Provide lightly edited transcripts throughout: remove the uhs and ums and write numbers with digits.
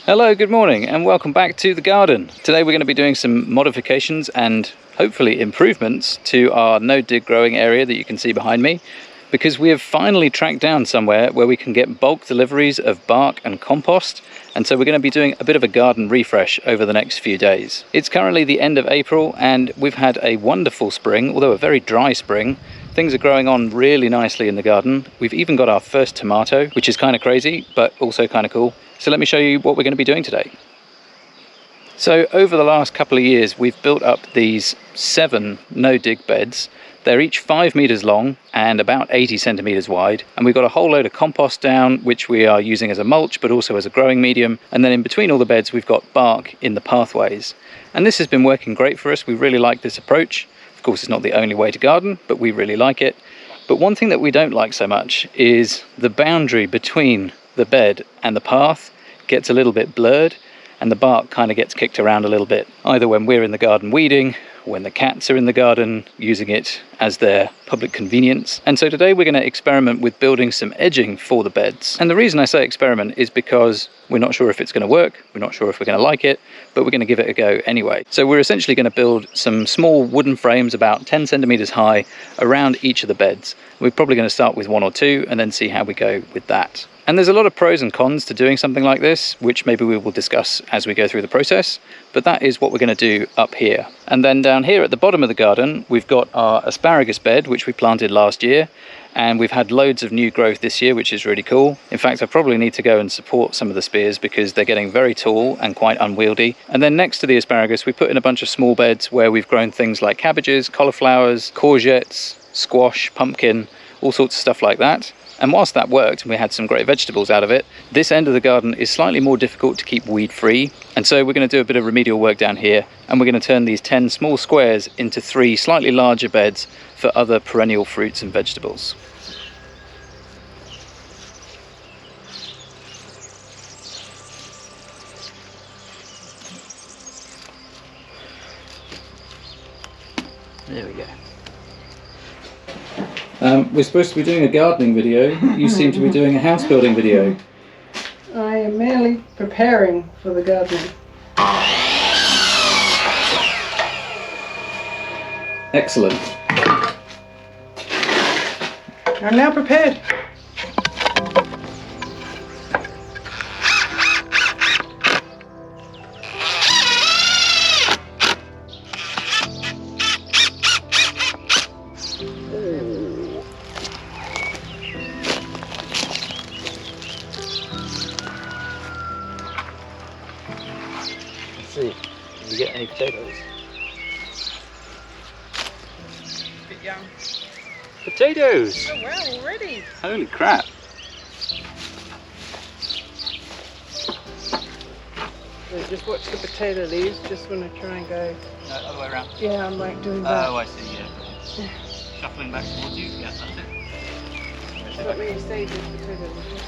Hello, good morning and welcome back to the garden. Today we're going to be doing some modifications and hopefully improvements to our no-dig growing area that you can see behind me, because we have finally tracked down somewhere where we can get bulk deliveries of bark and compost, and so we're going to be doing a bit of a garden refresh over the next few days. It's currently the end of April and we've had a wonderful spring, although a very dry spring. Things are growing on really nicely in the garden. We've even got our first tomato, which is kind of crazy but also kind of cool. So let me show you what we're going to be doing today. So over the last couple of years we've built up these 7 no-dig beds. They're each 5 meters long and about 80 centimeters wide, and we've got a whole load of compost down which we are using as a mulch but also as a growing medium, and then in between all the beds we've got bark in the pathways, and this has been working great for us. We really like this approach. Of course it's not the only way to garden, but we really like it. But one thing that we don't like so much is the boundary between the bed and the path gets a little bit blurred, and the bark kind of gets kicked around a little bit, either when we're in the garden weeding, when the cats are in the garden using it as their public convenience. And so today we're going to experiment with building some edging for the beds. And the reason I say experiment is because we're not sure if it's going to work, we're not sure if we're going to like it, but we're going to give it a go anyway. So we're essentially going to build some small wooden frames about 10 centimeters high around each of the beds. We're probably going to start with 1 or 2 and then see how we go with that. And there's a lot of pros and cons to doing something like this, which maybe we will discuss as we go through the process, but that is what we're going to do up here. And then down here at the bottom of the garden, we've got our asparagus bed, which we planted last year, and we've had loads of new growth this year, which is really cool. In fact, I probably need to go and support some of the spears because they're getting very tall and quite unwieldy. And then next to the asparagus, we put in a bunch of small beds where we've grown things like cabbages, cauliflowers, courgettes, squash, pumpkin, all sorts of stuff like that. And whilst that worked and we had some great vegetables out of it, this end of the garden is slightly more difficult to keep weed free. And so we're going to do a bit of remedial work down here, and we're going to turn these 10 small squares into 3 slightly larger beds for other perennial fruits and vegetables. There we go. We're supposed to be doing a gardening video. You seem to be doing a house building video. I am merely preparing for the gardening. Excellent. I'm now prepared. See, did you get any potatoes? A bit young. Potatoes! Oh wow, already! Holy crap! So just watch the potato leaves, just want to try and go... No, other way around. Yeah, I'm like doing that. Oh, I see, yeah. Shuffling back towards you, yeah, that's it. Let me save this potato leaves.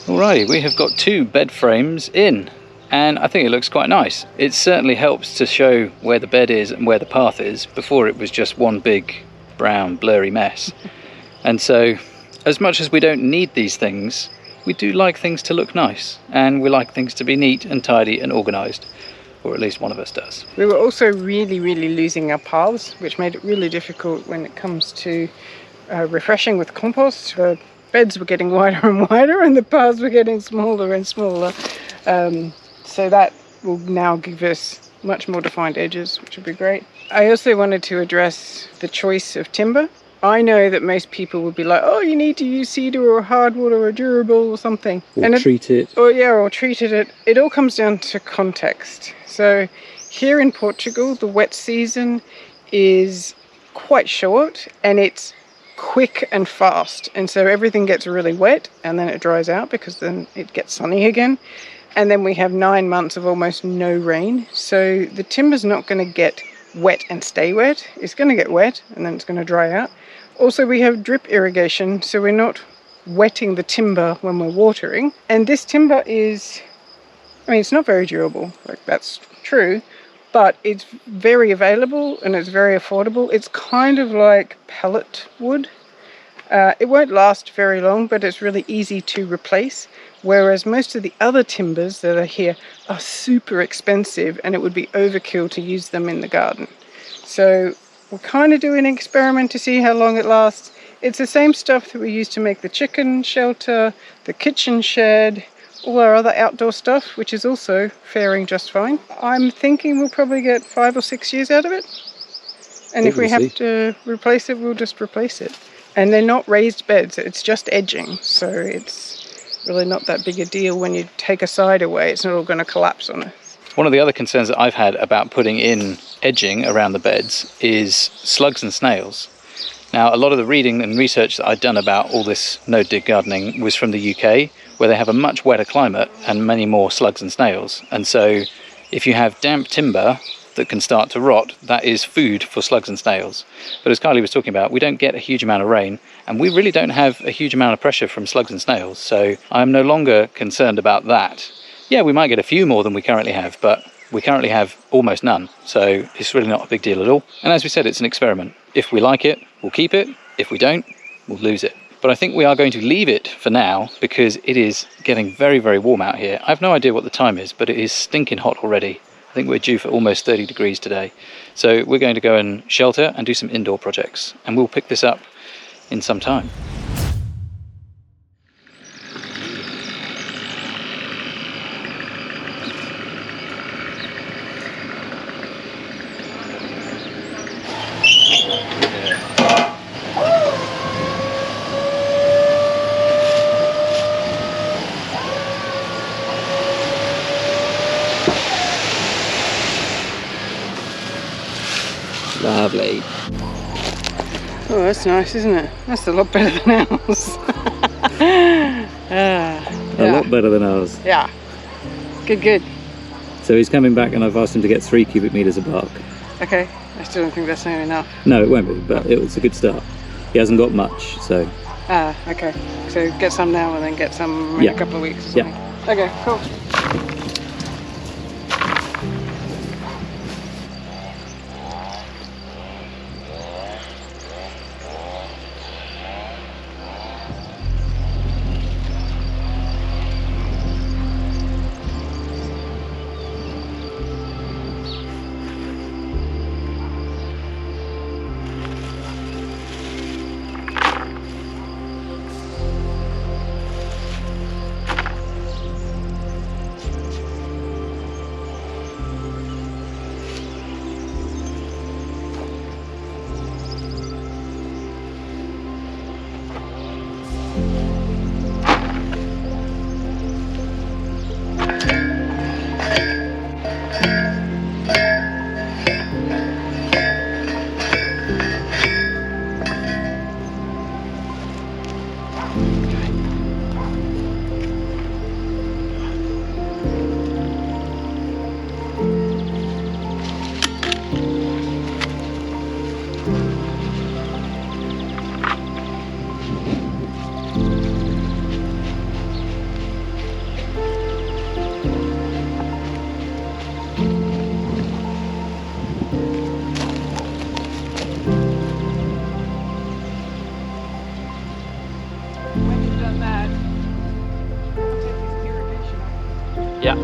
Alrighty, we have got 2 bed frames in, and I think it looks quite nice. It certainly helps to show where the bed is and where the path is. Before it was just one big brown blurry mess. And so as much as we don't need these things, we do like things to look nice, and we like things to be neat and tidy and organised, or at least one of us does. We were also really losing our paths, which made it really difficult when it comes to refreshing with compost. The beds were getting wider and wider and the paths were getting smaller and smaller. So that will now give us much more defined edges, which would be great. I also wanted to address the choice of timber. I know that most people would be like, oh, you need to use cedar or hardwood or a durable or something. Or treat it. Or treated it. It all comes down to context. So here in Portugal, the wet season is quite short and it's quick and fast. And so everything gets really wet and then it dries out because then it gets sunny again. And then we have 9 months of almost no rain. So the timber's not going to get wet and stay wet. It's going to get wet and then it's going to dry out. Also, we have drip irrigation, so we're not wetting the timber when we're watering. And this timber is, I mean, it's not very durable, like that's true, but it's very available and it's very affordable. It's kind of like pellet wood. It won't last very long, but it's really easy to replace. Whereas most of the other timbers that are here are super expensive and it would be overkill to use them in the garden. So we're kind of doing an experiment to see how long it lasts. It's the same stuff that we use to make the chicken shelter, the kitchen shed, all our other outdoor stuff, which is also faring just fine. I'm thinking we'll probably get 5 or 6 years out of it. And if we have to replace it, we'll just replace it. And they're not raised beds, it's just edging. So it's really not that big a deal. When you take a side away, it's not all going to collapse on us. One of the other concerns that I've had about putting in edging around the beds is slugs and snails. Now, a lot of the reading and research that I'd done about all this no-dig gardening was from the UK, where they have a much wetter climate and many more slugs and snails. And so if you have damp timber that can start to rot, that is food for slugs and snails. But as Kylie was talking about, we don't get a huge amount of rain and we really don't have a huge amount of pressure from slugs and snails. So I'm no longer concerned about that. Yeah, we might get a few more than we currently have, but we currently have almost none. So it's really not a big deal at all. And as we said, it's an experiment. If we like it, we'll keep it. If we don't, we'll lose it. But I think we are going to leave it for now because it is getting very, very warm out here. I have no idea what the time is, but it is stinking hot already. I think we're due for almost 30 degrees today. So we're going to go and shelter and do some indoor projects. And we'll pick this up in some time. Lovely. Oh, that's nice, isn't it? That's a lot better than ours. A lot better than ours. Yeah. Good. So he's coming back and I've asked him to get 3 cubic meters of bark. Okay. I still don't think that's not enough. No, it won't be, but it's a good start. He hasn't got much, so. Okay. So get some now and then get some in a couple of weeks or something. Yeah. Okay, cool. Yeah.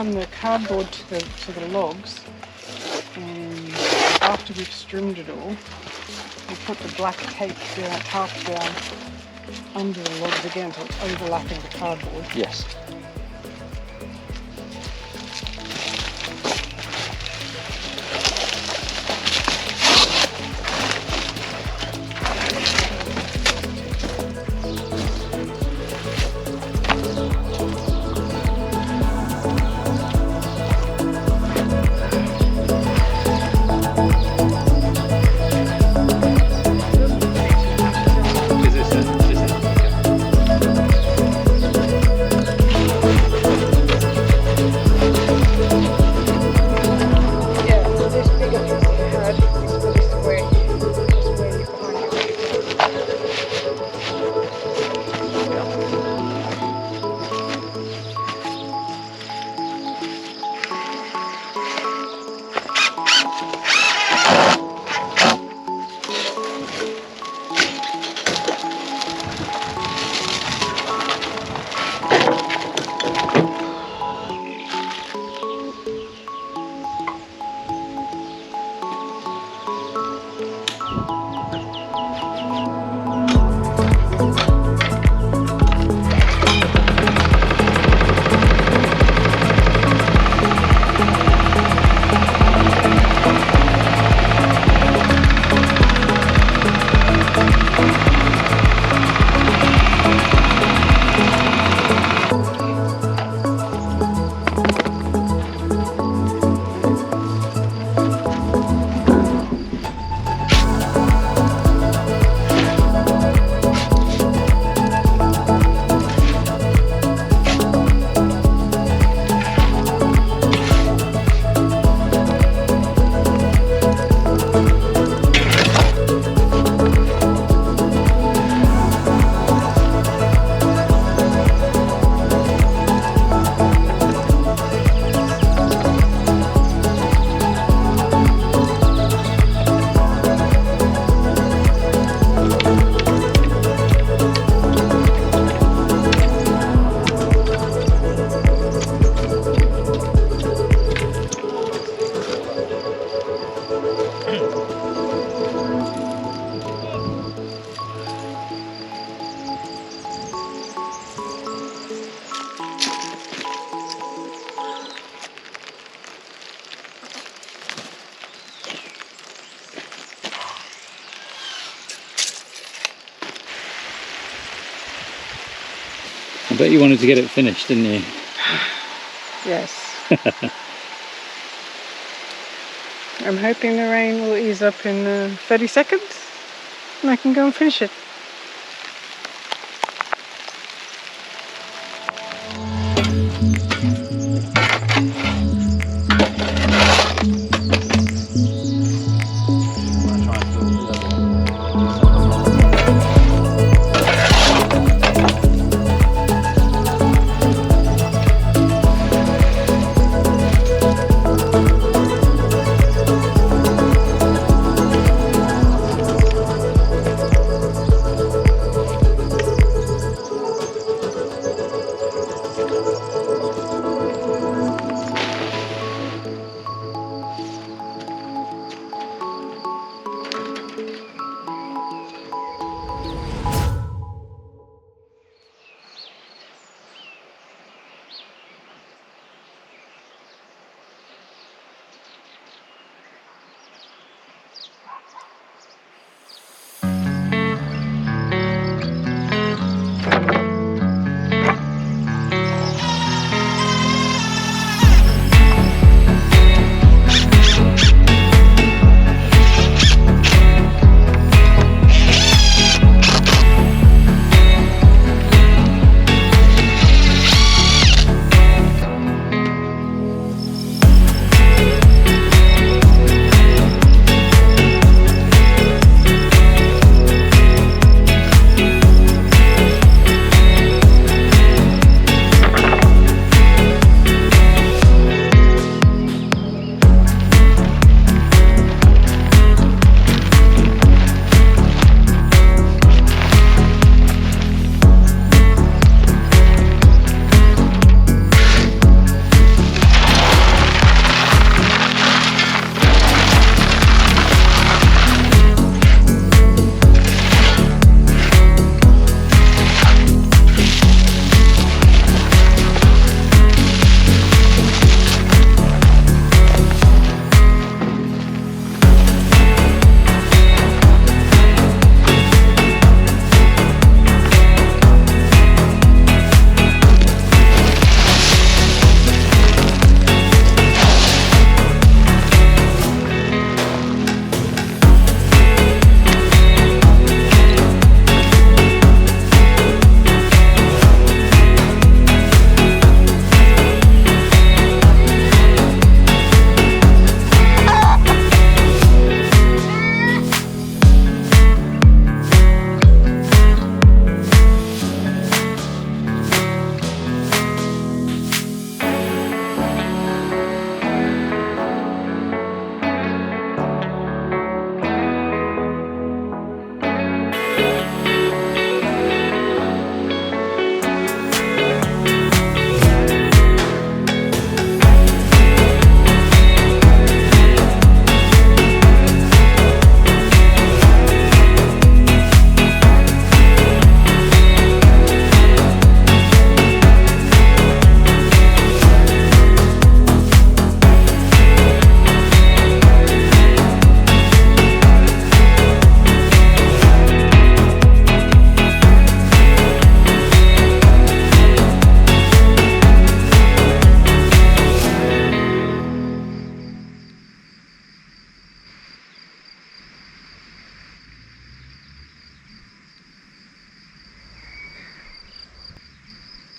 on the cardboard to the logs, and after we've trimmed it all, we put the black tape down, half down under the logs again, so it's overlapping the cardboard. Yes. I bet you wanted to get it finished, didn't you? Yes. I'm hoping the rain will ease up in 30 seconds and I can go and finish it.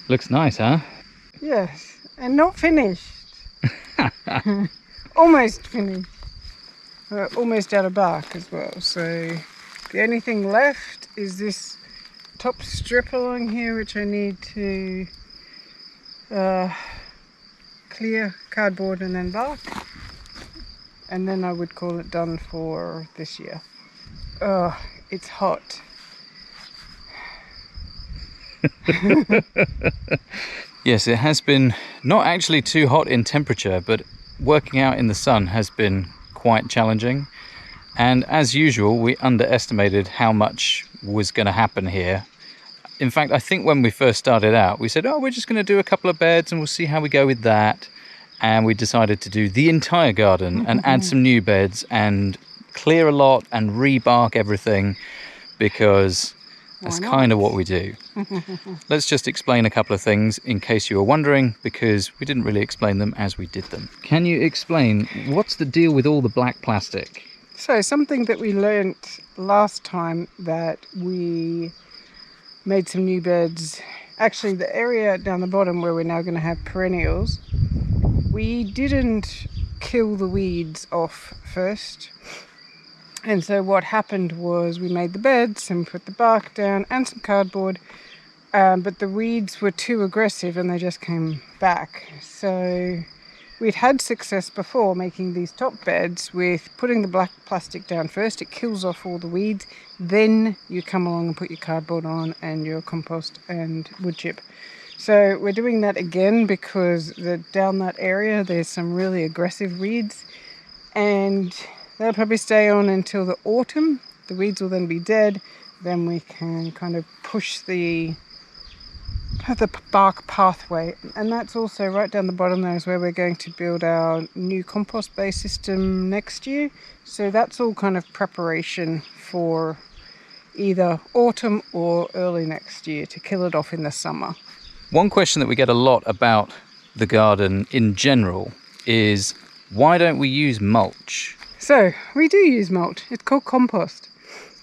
Looks nice, huh? Yes, and not finished. Almost finished. Almost out of bark as well. So the only thing left is this top strip along here, which I need to clear cardboard and then bark. And then I would call it done for this year. Oh, it's hot. Yes, it has been not actually too hot in temperature, but working out in the sun has been quite challenging. And as usual, we underestimated how much was going to happen here. In fact, I think when we first started out, we said, oh, we're just going to do a couple of beds and we'll see how we go with that. And we decided to do the entire garden and add some new beds and clear a lot and rebark everything, because that's kind of what we do. Let's just explain a couple of things in case you were wondering, because we didn't really explain them as we did them. Can you explain what's the deal with all the black plastic? So something that we learnt last time, that we made some new beds. Actually, the area down the bottom where we're now going to have perennials, we didn't kill the weeds off first. And so what happened was we made the beds and put the bark down and some cardboard, but the weeds were too aggressive and they just came back. So we'd had success before making these top beds with putting the black plastic down first. It kills off all the weeds. Then you come along and put your cardboard on and your compost and wood chip. So we're doing that again because down that area there's some really aggressive weeds, and they'll probably stay on until the autumn. The weeds will then be dead. Then we can kind of push the bark pathway. And that's also right down the bottom there is where we're going to build our new compost base system next year. So that's all kind of preparation for either autumn or early next year to kill it off in the summer. One question that we get a lot about the garden in general is, why don't we use mulch? So we do use mulch. It's called compost.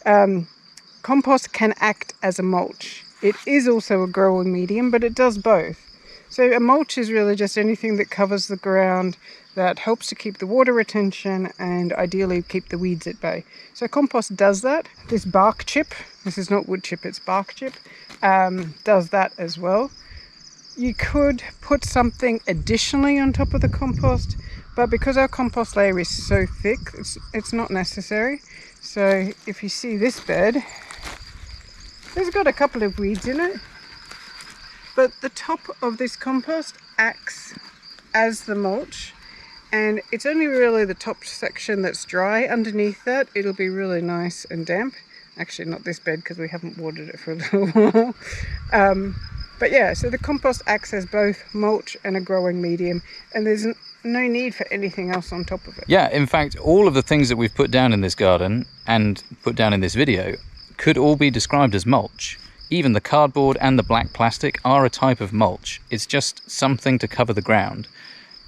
Compost can act as a mulch. It is also a growing medium, but it does both. So a mulch is really just anything that covers the ground, that helps to keep the water retention and ideally keep the weeds at bay. So compost does that. This bark chip, this is not wood chip, it's bark chip, does that as well. You could put something additionally on top of the compost, but because our compost layer is so thick, it's not necessary. So if you see this bed, it's got a couple of weeds in it, but the top of this compost acts as the mulch, and it's only really the top section that's dry. Underneath that, it'll be really nice and damp. Actually, not this bed because we haven't watered it for a little while. But yeah, so the compost acts as both mulch and a growing medium, and there's no need for anything else on top of it. Yeah, in fact, all of the things that we've put down in this garden and put down in this video could all be described as mulch. Even the cardboard and the black plastic are a type of mulch. It's just something to cover the ground.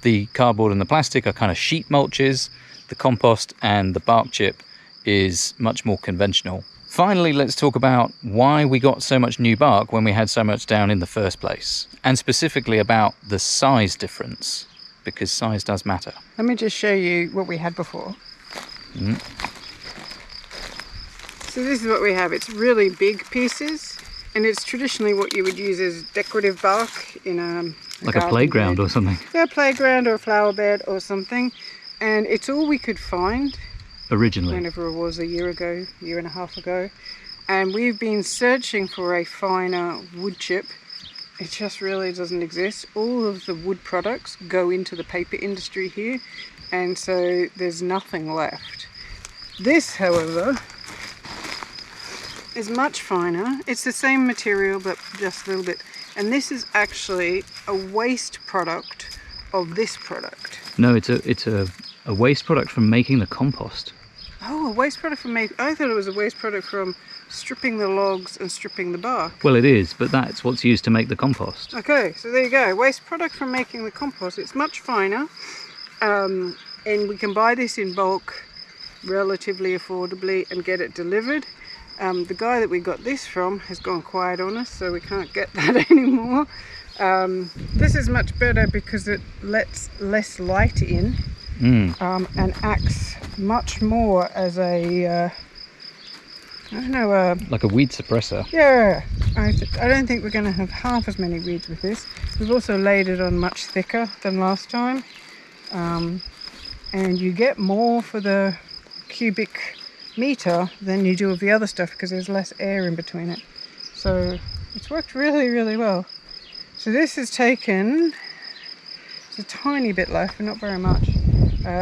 The cardboard and the plastic are kind of sheet mulches. The compost and the bark chip is much more conventional. Finally, let's talk about why we got so much new bark when we had so much down in the first place, and specifically about the size difference, because size does matter. Let me just show you what we had before. So this is what we have. It's really big pieces, and it's traditionally what you would use as decorative bark in like a playground bed or something. Yeah, a playground or a flower bed or something. And it's all we could find. Originally. Whenever it was, a year and a half ago. And we've been searching for a finer wood chip. It just really doesn't exist. All of the wood products go into the paper industry here, and so there's nothing left. This, however, is much finer. It's the same material, but just a little bit. And this is actually a waste product of this product. No, it's a waste product from making the compost. Oh, a waste product from making... I thought it was a waste product from stripping the logs and stripping the bark. Well, it is, but that's what's used to make the compost. Okay, so there you go. Waste product from making the compost. It's much finer, and we can buy this in bulk relatively affordably and get it delivered. The guy that we got this from has gone quiet on us, so we can't get that anymore. This is much better because it lets less light in and acts much more as a I don't know, like a weed suppressor. Yeah, I don't think we're going to have half as many weeds with this. We've also laid it on much thicker than last time, and you get more for the cubic meter than you do of the other stuff because there's less air in between it. So it's worked really, really well. So this has taken, it's a tiny bit left, but not very much,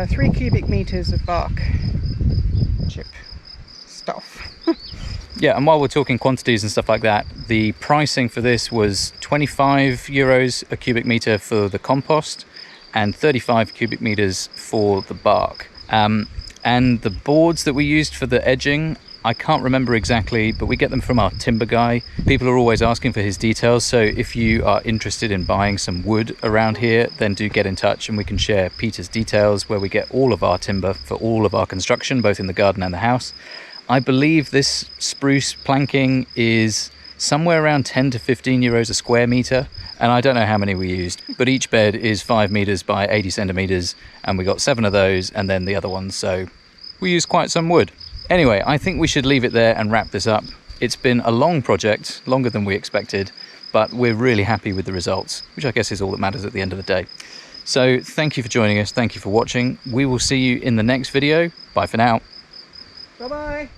3 cubic meters of bark chip stuff. Yeah, and while we're talking quantities and stuff like that, the pricing for this was 25 euros a cubic meter for the compost and 35 cubic meters for the bark. And the boards that we used for the edging, I can't remember exactly, but we get them from our timber guy. People are always asking for his details, so if you are interested in buying some wood around here, then do get in touch and we can share Peter's details where we get all of our timber for all of our construction, both in the garden and the house. I believe this spruce planking is somewhere around 10 to 15 euros a square meter, and I don't know how many we used, but each bed is 5 meters by 80 centimeters, and we got 7 of those and then the other ones, so we used quite some wood. Anyway, I think we should leave it there and wrap this up. It's been a long project, longer than we expected, but we're really happy with the results, which I guess is all that matters at the end of the day. So thank you for joining us, thank you for watching. We will see you in the next video. Bye for now. Bye-bye.